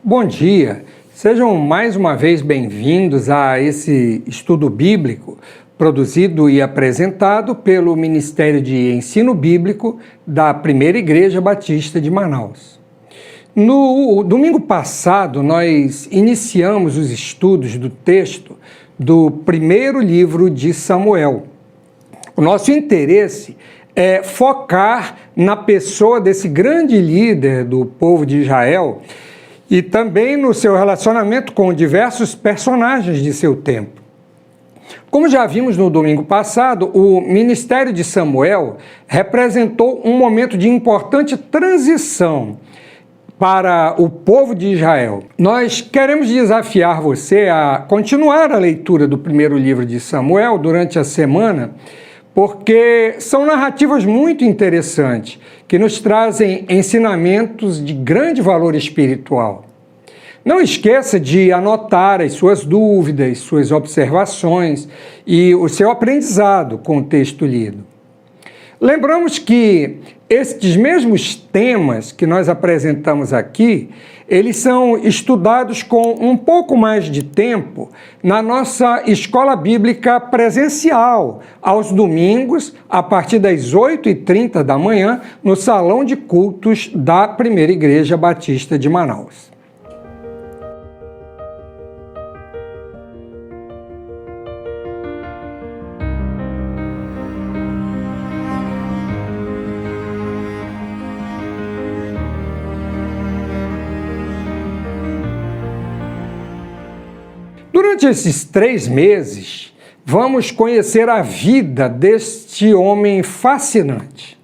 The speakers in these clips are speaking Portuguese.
Bom dia, sejam mais uma vez bem-vindos a esse estudo bíblico produzido e apresentado pelo Ministério de Ensino Bíblico da Primeira Igreja Batista de Manaus. No domingo passado, nós iniciamos os estudos do texto do primeiro livro de Samuel. O nosso interesse é focar na pessoa desse grande líder do povo de Israel e também no seu relacionamento com diversos personagens de seu tempo. Como já vimos no domingo passado, o ministério de Samuel representou um momento de importante transição para o povo de Israel. Nós queremos desafiar você a continuar a leitura do primeiro livro de Samuel durante a semana, porque são narrativas muito interessantes, que nos trazem ensinamentos de grande valor espiritual. Não esqueça de anotar as suas dúvidas, suas observações e o seu aprendizado com o texto lido. Lembramos que estes mesmos temas que nós apresentamos aqui, eles são estudados com um pouco mais de tempo na nossa escola bíblica presencial, aos domingos, a partir das 8h30 da manhã, no Salão de Cultos da Primeira Igreja Batista de Manaus. Durante esses 3 meses, vamos conhecer a vida deste homem fascinante.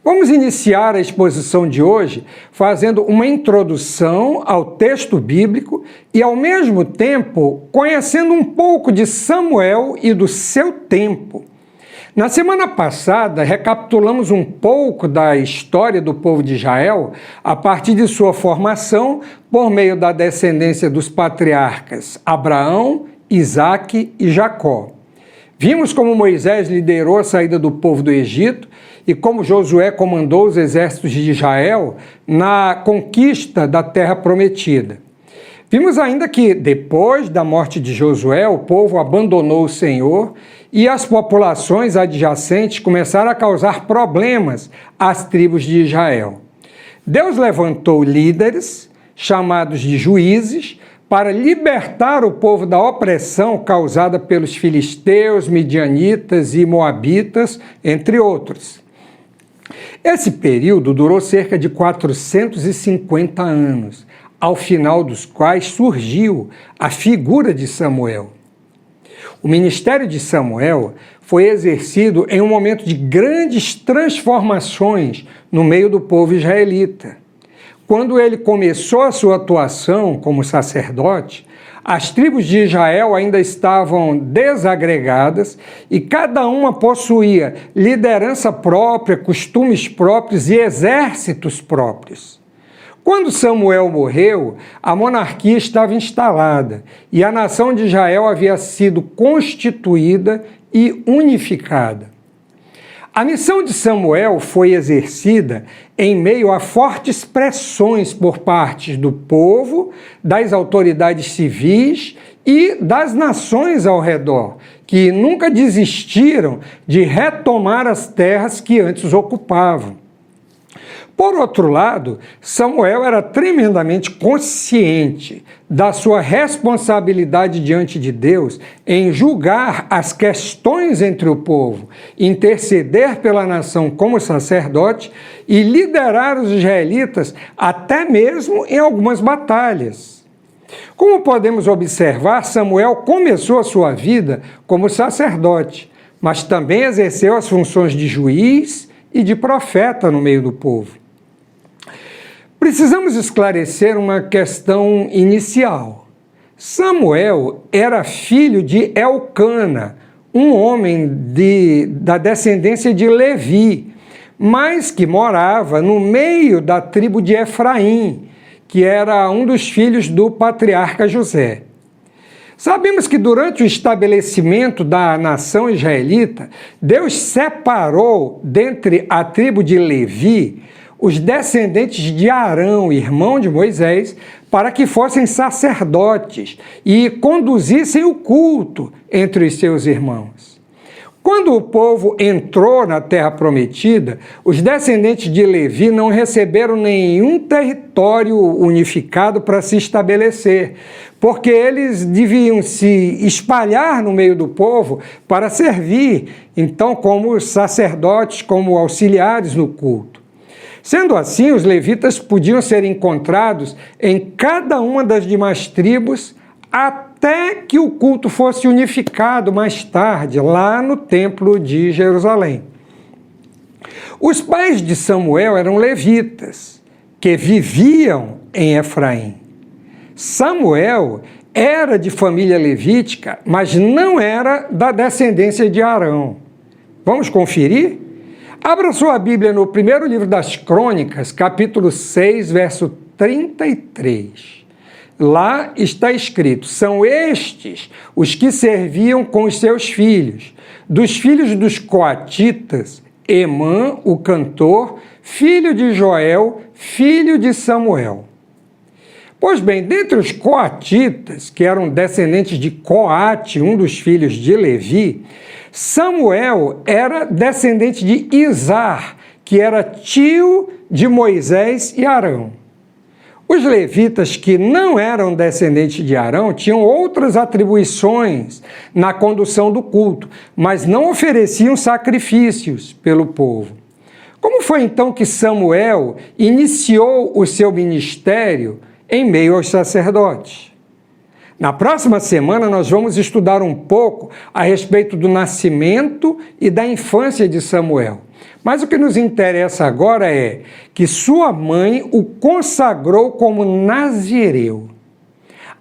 Vamos iniciar a exposição de hoje fazendo uma introdução ao texto bíblico e, ao mesmo tempo, conhecendo um pouco de Samuel e do seu tempo. Na semana passada, recapitulamos um pouco da história do povo de Israel a partir de sua formação por meio da descendência dos patriarcas Abraão, Isaque e Jacó. Vimos como Moisés liderou a saída do povo do Egito e como Josué comandou os exércitos de Israel na conquista da terra prometida. Vimos ainda que, depois da morte de Josué, o povo abandonou o Senhor e as populações adjacentes começaram a causar problemas às tribos de Israel. Deus levantou líderes, chamados de juízes, para libertar o povo da opressão causada pelos filisteus, midianitas e moabitas, entre outros. Esse período durou cerca de 450 anos, ao final dos quais surgiu a figura de Samuel. O ministério de Samuel foi exercido em um momento de grandes transformações no meio do povo israelita. Quando ele começou a sua atuação como sacerdote, as tribos de Israel ainda estavam desagregadas e cada uma possuía liderança própria, costumes próprios e exércitos próprios. Quando Samuel morreu, a monarquia estava instalada e a nação de Israel havia sido constituída e unificada. A missão de Samuel foi exercida em meio a fortes pressões por parte do povo, das autoridades civis e das nações ao redor, que nunca desistiram de retomar as terras que antes ocupavam. Por outro lado, Samuel era tremendamente consciente da sua responsabilidade diante de Deus em julgar as questões entre o povo, interceder pela nação como sacerdote e liderar os israelitas até mesmo em algumas batalhas. Como podemos observar, Samuel começou a sua vida como sacerdote, mas também exerceu as funções de juiz e de profeta no meio do povo. Precisamos esclarecer uma questão inicial. Samuel era filho de Elcana, um homem da descendência de Levi, mas que morava no meio da tribo de Efraim, que era um dos filhos do patriarca José. Sabemos que durante o estabelecimento da nação israelita, Deus separou dentre a tribo de Levi os descendentes de Arão, irmão de Moisés, para que fossem sacerdotes e conduzissem o culto entre os seus irmãos. Quando o povo entrou na Terra Prometida, os descendentes de Levi não receberam nenhum território unificado para se estabelecer, porque eles deviam se espalhar no meio do povo para servir, então, como sacerdotes, como auxiliares no culto. Sendo assim, os levitas podiam ser encontrados em cada uma das demais tribos até que o culto fosse unificado mais tarde, lá no Templo de Jerusalém. Os pais de Samuel eram levitas, que viviam em Efraim. Samuel era de família levítica, mas não era da descendência de Arão. Vamos conferir? Abra sua Bíblia no primeiro livro das Crônicas, capítulo 6, verso 33. Lá está escrito: são estes os que serviam com os seus filhos. Dos filhos dos coatitas, Emã, o cantor, filho de Joel, filho de Samuel. Pois bem, dentre os coatitas, que eram descendentes de Coate, um dos filhos de Levi, Samuel era descendente de Izar, que era tio de Moisés e Arão. Os levitas que não eram descendentes de Arão tinham outras atribuições na condução do culto, mas não ofereciam sacrifícios pelo povo. Como foi então que Samuel iniciou o seu ministério em meio aos sacerdotes? Na próxima semana nós vamos estudar um pouco a respeito do nascimento e da infância de Samuel. Mas o que nos interessa agora é que sua mãe o consagrou como nazireu.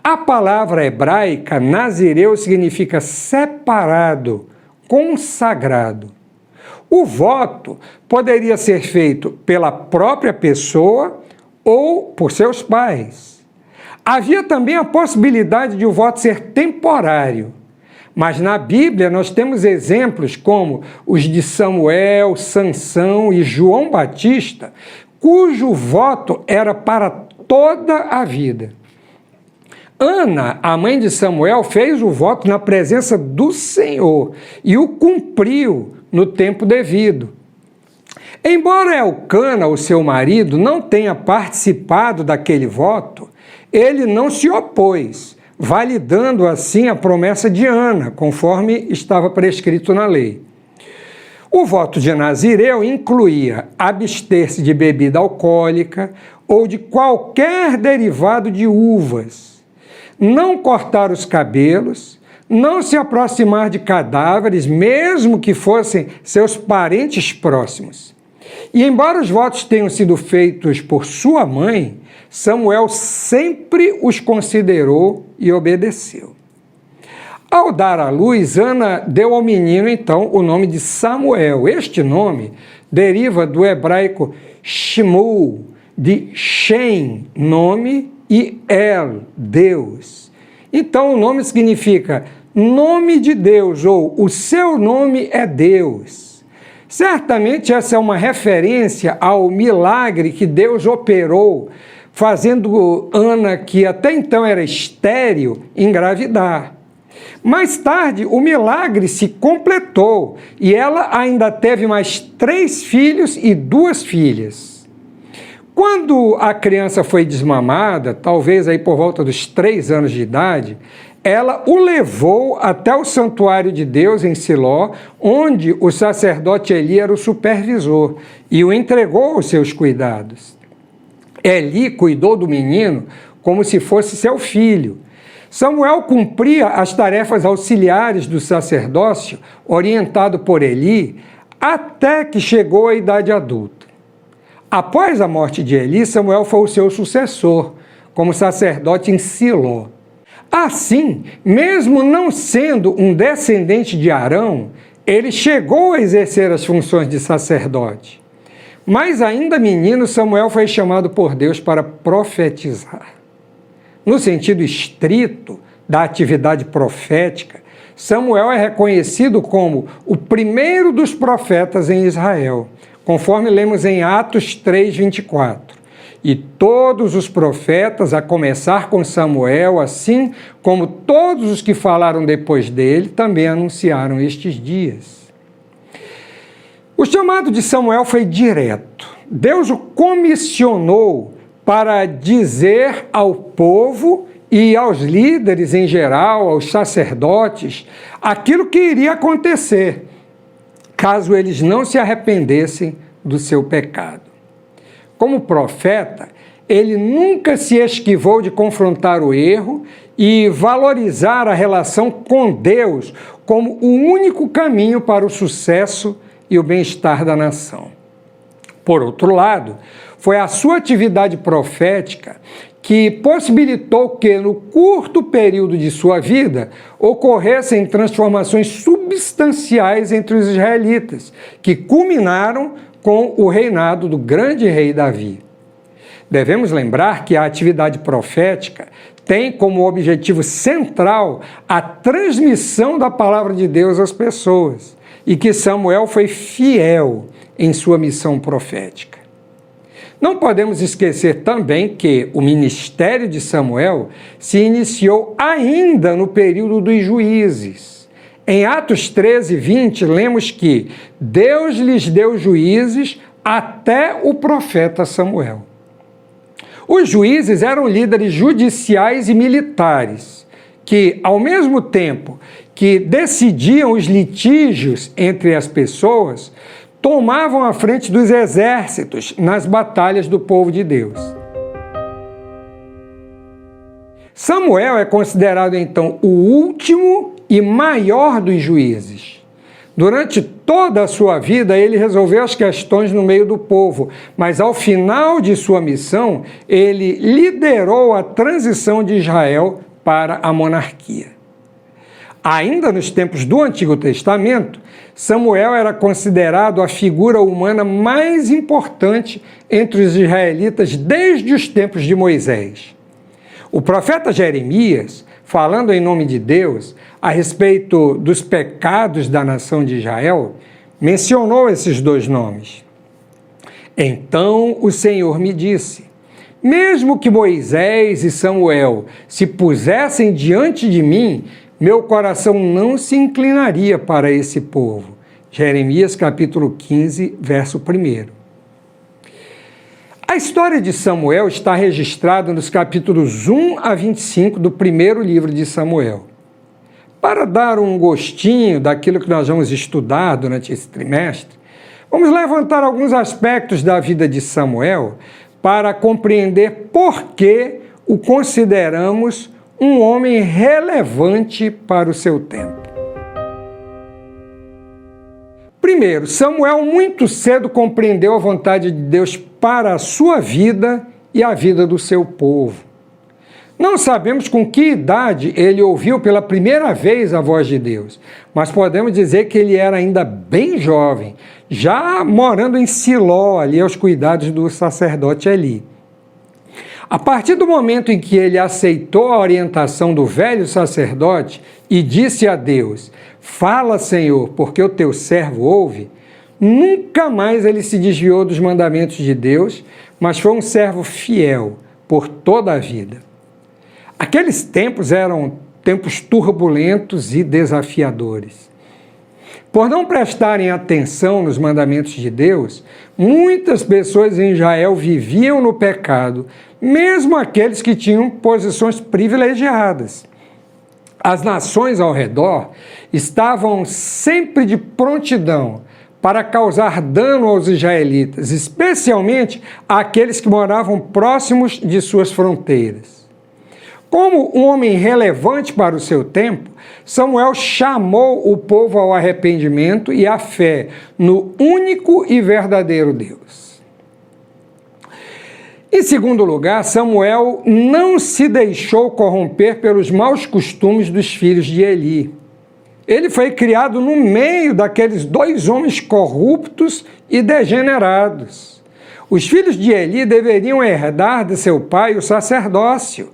A palavra hebraica nazireu significa separado, consagrado. O voto poderia ser feito pela própria pessoa ou por seus pais. Havia também a possibilidade de o voto ser temporário. Mas na Bíblia nós temos exemplos como os de Samuel, Sansão e João Batista, cujo voto era para toda a vida. Ana, a mãe de Samuel, fez o voto na presença do Senhor e o cumpriu no tempo devido. Embora Elcana, o seu marido, não tenha participado daquele voto, ele não se opôs, validando assim a promessa de Ana, conforme estava prescrito na lei. O voto de nazireu incluía abster-se de bebida alcoólica ou de qualquer derivado de uvas, não cortar os cabelos, não se aproximar de cadáveres, mesmo que fossem seus parentes próximos. E embora os votos tenham sido feitos por sua mãe, Samuel sempre os considerou e obedeceu. Ao dar à luz, Ana deu ao menino, então, o nome de Samuel. Este nome deriva do hebraico Shmuel, de Shem, nome, e El, Deus. Então, o nome significa nome de Deus, ou o seu nome é Deus. Certamente essa é uma referência ao milagre que Deus operou, fazendo Ana, que até então era estéril, engravidar. Mais tarde, o milagre se completou e ela ainda teve mais 3 filhos e 2 filhas. Quando a criança foi desmamada, talvez aí por volta dos 3 anos de idade, ela o levou até o santuário de Deus em Siló, onde o sacerdote Eli era o supervisor, e o entregou aos seus cuidados. Eli cuidou do menino como se fosse seu filho. Samuel cumpria as tarefas auxiliares do sacerdócio, orientado por Eli, até que chegou à idade adulta. Após a morte de Eli, Samuel foi o seu sucessor, como sacerdote em Siló. Assim, mesmo não sendo um descendente de Arão, ele chegou a exercer as funções de sacerdote. Mas ainda menino, Samuel foi chamado por Deus para profetizar. No sentido estrito da atividade profética, Samuel é reconhecido como o primeiro dos profetas em Israel, conforme lemos em Atos 3:24. E todos os profetas, a começar com Samuel, assim como todos os que falaram depois dele, também anunciaram estes dias. O chamado de Samuel foi direto. Deus o comissionou para dizer ao povo e aos líderes em geral, aos sacerdotes, aquilo que iria acontecer, caso eles não se arrependessem do seu pecado. Como profeta, ele nunca se esquivou de confrontar o erro e valorizar a relação com Deus como o único caminho para o sucesso e o bem-estar da nação. Por outro lado, foi a sua atividade profética que possibilitou que, no curto período de sua vida, ocorressem transformações substanciais entre os israelitas, que culminaram com o reinado do grande rei Davi. Devemos lembrar que a atividade profética tem como objetivo central a transmissão da palavra de Deus às pessoas, e que Samuel foi fiel em sua missão profética. Não podemos esquecer também que o ministério de Samuel se iniciou ainda no período dos juízes. Em Atos 13:20, lemos que Deus lhes deu juízes até o profeta Samuel. Os juízes eram líderes judiciais e militares, que, ao mesmo tempo que decidiam os litígios entre as pessoas, tomavam a frente dos exércitos nas batalhas do povo de Deus. Samuel é considerado, então, o último e maior dos juízes. Durante toda a sua vida, ele resolveu as questões no meio do povo, mas ao final de sua missão, ele liderou a transição de Israel para a monarquia. Ainda nos tempos do Antigo Testamento, Samuel era considerado a figura humana mais importante entre os israelitas desde os tempos de Moisés. O profeta Jeremias, falando em nome de Deus a respeito dos pecados da nação de Israel, mencionou esses dois nomes. Então o Senhor me disse: mesmo que Moisés e Samuel se pusessem diante de mim, meu coração não se inclinaria para esse povo. Jeremias capítulo 15, verso 1. A história de Samuel está registrada nos capítulos 1 a 25 do primeiro livro de Samuel. Para dar um gostinho daquilo que nós vamos estudar durante esse trimestre, vamos levantar alguns aspectos da vida de Samuel para compreender por que o consideramos um homem relevante para o seu tempo. Primeiro, Samuel muito cedo compreendeu a vontade de Deus para a sua vida e a vida do seu povo. Não sabemos com que idade ele ouviu pela primeira vez a voz de Deus, mas podemos dizer que ele era ainda bem jovem, já morando em Siló, ali aos cuidados do sacerdote Eli. A partir do momento em que ele aceitou a orientação do velho sacerdote e disse a Deus: fala, Senhor, porque o teu servo ouve, nunca mais ele se desviou dos mandamentos de Deus, mas foi um servo fiel por toda a vida. Aqueles tempos eram tempos turbulentos e desafiadores. Por não prestarem atenção nos mandamentos de Deus, muitas pessoas em Israel viviam no pecado, mesmo aqueles que tinham posições privilegiadas. As nações ao redor estavam sempre de prontidão para causar dano aos israelitas, especialmente àqueles que moravam próximos de suas fronteiras. Como um homem relevante para o seu tempo, Samuel chamou o povo ao arrependimento e à fé no único e verdadeiro Deus. Em segundo lugar, Samuel não se deixou corromper pelos maus costumes dos filhos de Eli. Ele foi criado no meio daqueles dois homens corruptos e degenerados. Os filhos de Eli deveriam herdar de seu pai o sacerdócio.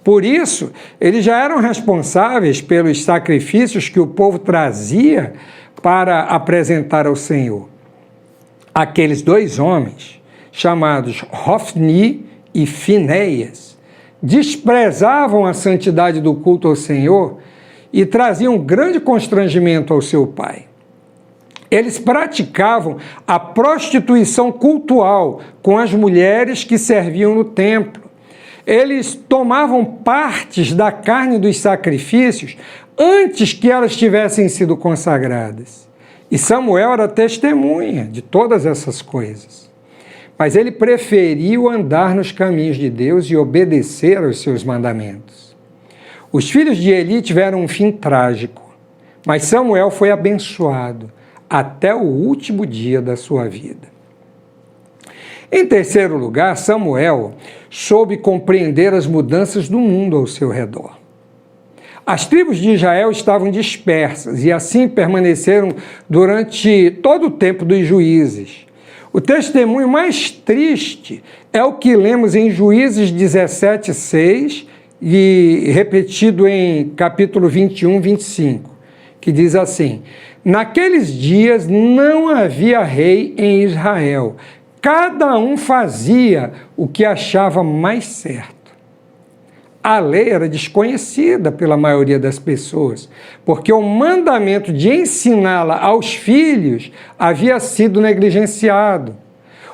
Por isso, eles já eram responsáveis pelos sacrifícios que o povo trazia para apresentar ao Senhor. Aqueles dois homens, chamados Hofni e Finéias, desprezavam a santidade do culto ao Senhor e traziam grande constrangimento ao seu pai. Eles praticavam a prostituição cultual com as mulheres que serviam no templo. Eles tomavam partes da carne dos sacrifícios antes que elas tivessem sido consagradas. E Samuel era testemunha de todas essas coisas. Mas ele preferiu andar nos caminhos de Deus e obedecer aos seus mandamentos. Os filhos de Eli tiveram um fim trágico, mas Samuel foi abençoado até o último dia da sua vida. Em terceiro lugar, Samuel soube compreender as mudanças do mundo ao seu redor. As tribos de Israel estavam dispersas e assim permaneceram durante todo o tempo dos juízes. O testemunho mais triste é o que lemos em Juízes 17:6 e repetido em capítulo 21, 25, que diz assim: naqueles dias não havia rei em Israel, cada um fazia o que achava mais certo. A lei era desconhecida pela maioria das pessoas, porque o mandamento de ensiná-la aos filhos havia sido negligenciado.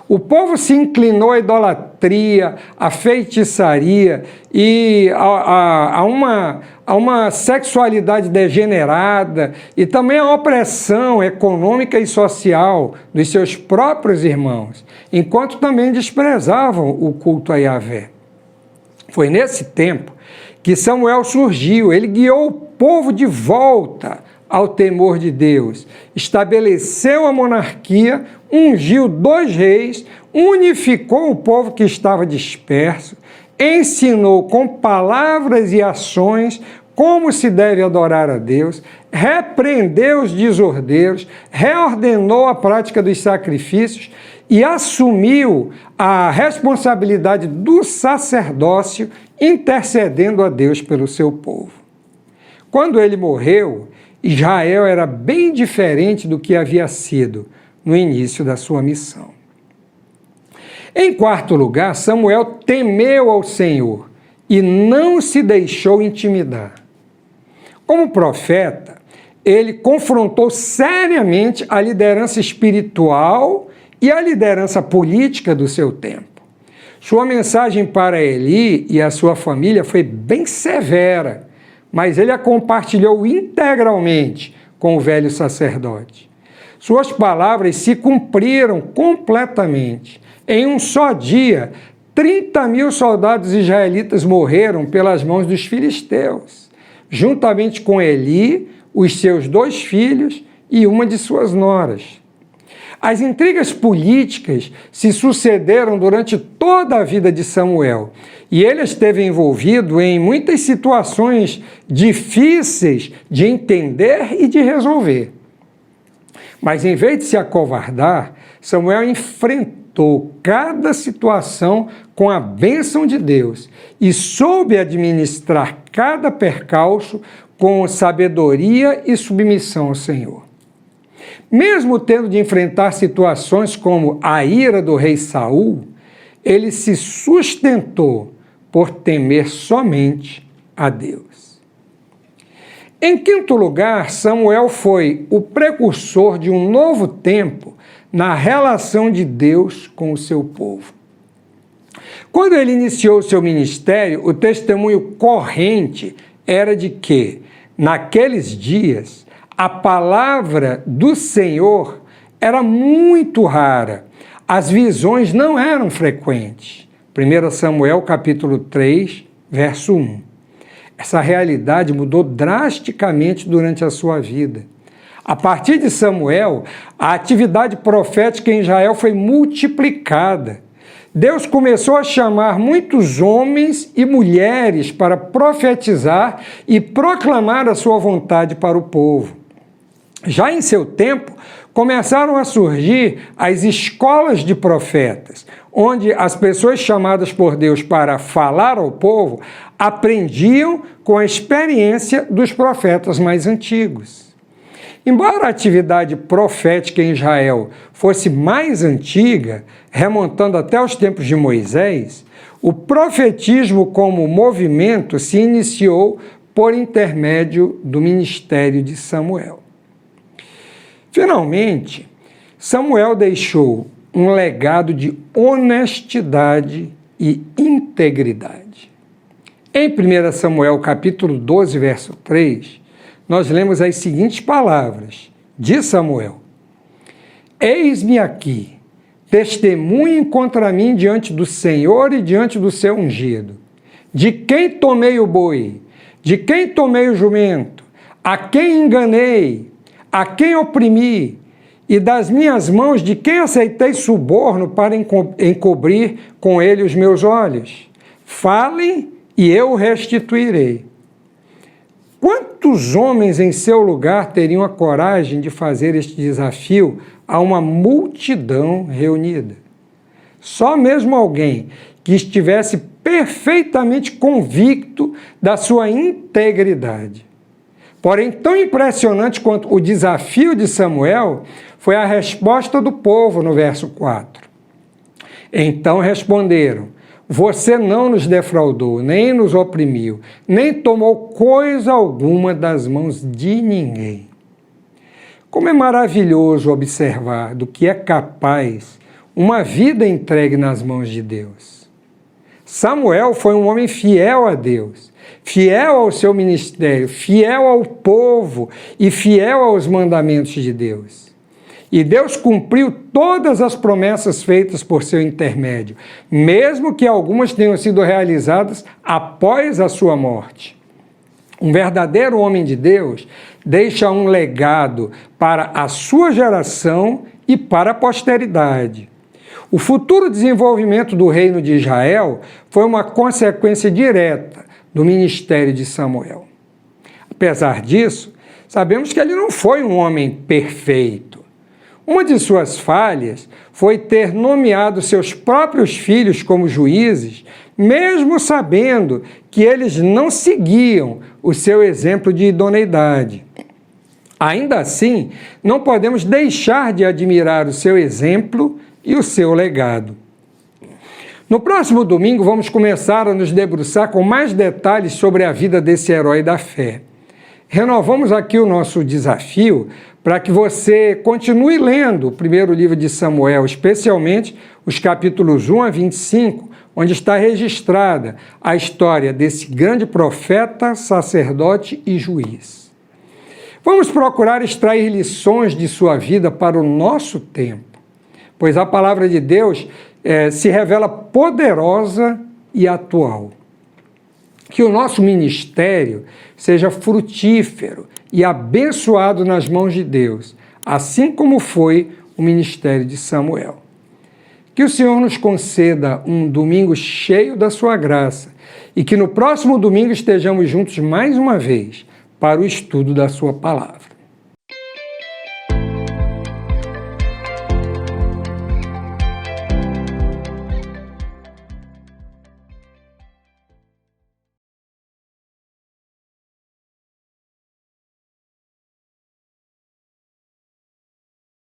O povo se inclinou à idolatria, à feitiçaria e a uma sexualidade degenerada e também à opressão econômica e social dos seus próprios irmãos, enquanto também desprezavam o culto a Yahvé. Foi nesse tempo que Samuel surgiu, ele guiou o povo de volta ao temor de Deus, estabeleceu a monarquia, ungiu 2 reis, unificou o povo que estava disperso, ensinou com palavras e ações como se deve adorar a Deus, repreendeu os desordeiros, reordenou a prática dos sacrifícios e assumiu a responsabilidade do sacerdócio, intercedendo a Deus pelo seu povo. Quando ele morreu, Israel era bem diferente do que havia sido no início da sua missão. Em quarto lugar, Samuel temeu ao Senhor e não se deixou intimidar. Como profeta, ele confrontou seriamente a liderança espiritual e a liderança política do seu tempo. Sua mensagem para Eli e a sua família foi bem severa, mas ele a compartilhou integralmente com o velho sacerdote. Suas palavras se cumpriram completamente. Em um só dia, 30.000 soldados israelitas morreram pelas mãos dos filisteus, juntamente com Eli, os seus 2 filhos e uma de suas noras. As intrigas políticas se sucederam durante toda a vida de Samuel, e ele esteve envolvido em muitas situações difíceis de entender e de resolver. Mas em vez de se acovardar, Samuel enfrentou cada situação com a bênção de Deus e soube administrar cada percalço com sabedoria e submissão ao Senhor. Mesmo tendo de enfrentar situações como a ira do rei Saul, ele se sustentou por temer somente a Deus. Em quinto lugar, Samuel foi o precursor de um novo tempo na relação de Deus com o seu povo. Quando ele iniciou seu ministério, o testemunho corrente era de que, naqueles dias, a palavra do Senhor era muito rara, as visões não eram frequentes. 1 Samuel capítulo 3, verso 1. Essa realidade mudou drasticamente durante a sua vida. A partir de Samuel, a atividade profética em Israel foi multiplicada. Deus começou a chamar muitos homens e mulheres para profetizar e proclamar a sua vontade para o povo. Já em seu tempo, começaram a surgir as escolas de profetas, onde as pessoas chamadas por Deus para falar ao povo aprendiam com a experiência dos profetas mais antigos. Embora a atividade profética em Israel fosse mais antiga, remontando até os tempos de Moisés, o profetismo como movimento se iniciou por intermédio do ministério de Samuel. Finalmente, Samuel deixou um legado de honestidade e integridade. Em 1 Samuel capítulo 12, verso 3, nós lemos as seguintes palavras de Samuel: Eis-me aqui, testemunhem contra mim diante do Senhor e diante do seu ungido. De quem tomei o boi? De quem tomei o jumento? A quem enganei? A quem oprimi? E das minhas mãos de quem aceitei suborno para encobrir com ele os meus olhos? Falem e eu o restituirei. Quantos homens em seu lugar teriam a coragem de fazer este desafio a uma multidão reunida? Só mesmo alguém que estivesse perfeitamente convicto da sua integridade. Porém, tão impressionante quanto o desafio de Samuel foi a resposta do povo no verso 4. Então responderam: Você não nos defraudou, nem nos oprimiu, nem tomou coisa alguma das mãos de ninguém. Como é maravilhoso observar do que é capaz uma vida entregue nas mãos de Deus. Samuel foi um homem fiel a Deus, fiel ao seu ministério, fiel ao povo e fiel aos mandamentos de Deus. E Deus cumpriu todas as promessas feitas por seu intermédio, mesmo que algumas tenham sido realizadas após a sua morte. Um verdadeiro homem de Deus deixa um legado para a sua geração e para a posteridade. O futuro desenvolvimento do reino de Israel foi uma consequência direta do ministério de Samuel. Apesar disso, sabemos que ele não foi um homem perfeito. Uma de suas falhas foi ter nomeado seus próprios filhos como juízes, mesmo sabendo que eles não seguiam o seu exemplo de idoneidade. Ainda assim, não podemos deixar de admirar o seu exemplo e o seu legado. No próximo domingo, vamos começar a nos debruçar com mais detalhes sobre a vida desse herói da fé. Renovamos aqui o nosso desafio para que você continue lendo o primeiro livro de Samuel, especialmente os capítulos 1 a 25, onde está registrada a história desse grande profeta, sacerdote e juiz. Vamos procurar extrair lições de sua vida para o nosso tempo, pois a palavra de Deus se revela poderosa e atual. Que o nosso ministério seja frutífero e abençoado nas mãos de Deus, assim como foi o ministério de Samuel. Que o Senhor nos conceda um domingo cheio da sua graça e que no próximo domingo estejamos juntos mais uma vez para o estudo da sua palavra.